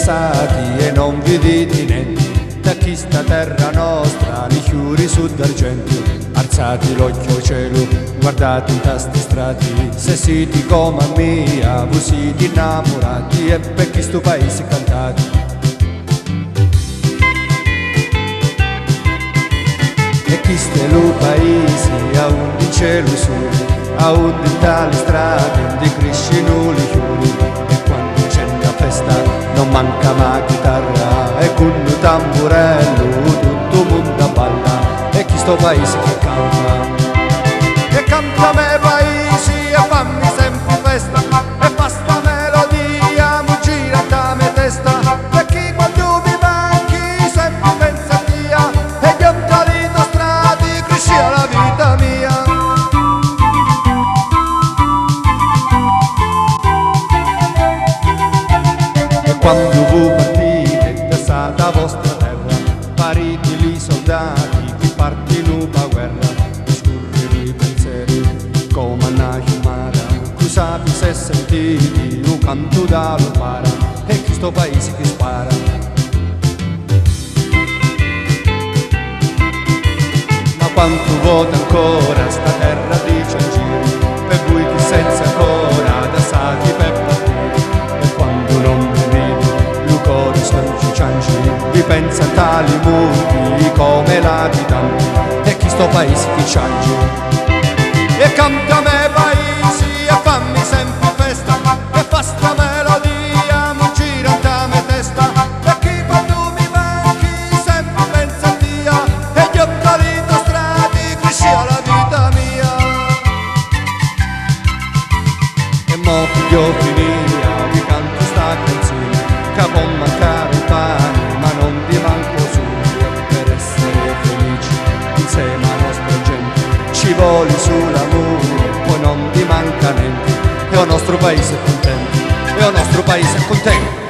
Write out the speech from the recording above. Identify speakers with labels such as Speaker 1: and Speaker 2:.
Speaker 1: interessati e non vi dite niente, da chi sta terra nostra, li chiuri su d'argento, alzati l'occhio al cielo, guardate in tasti strati, se siete come mia, voi siete innamorati e per chi sto paese cantate. E chi sta lo paese, a un di cielo su, a un di tali strade, di crescino li chiudi, e quando c'è una festa non manca mai chitarra, e con un tamburello tutto il mondo balla, e chi sto paese che canta. E canta me paesi e fammi sempre festa, e basta melodia, mi gira da me testa, e chi quando mi manchi sempre pensa a Dio, e gli occhiali strati cresci la vita mia. E quando voi partite da stata vostra terra, pariti li soldati che partino pa guerra, come una chiamata, tu sapi se sentiti un canto da lupara, e questo paese che spara. Ma quanto vuota ancora sta terra di ciangiri, per voi che senza ancora da sati per partire, e quando non mi vedi, il cuore sono ciangiri, vi pensa a tali muti come l'abitanti, e questo paese che ciangiri. E canta me paesi e fammi sempre festa, e fa sta melodia, mi gira da me testa, e chi quando mi manchi sempre pensa a Dio, e gli occhiali strati cresci la vita mia. E mo voglio finire, vi canto sta canzone, che può mancare il pane, ma non vi manco solo, per essere felici insieme alla nostra gente, ci voli sull'amore, poi non vi manca niente, e il nostro paese è contento, e il nostro paese è contento.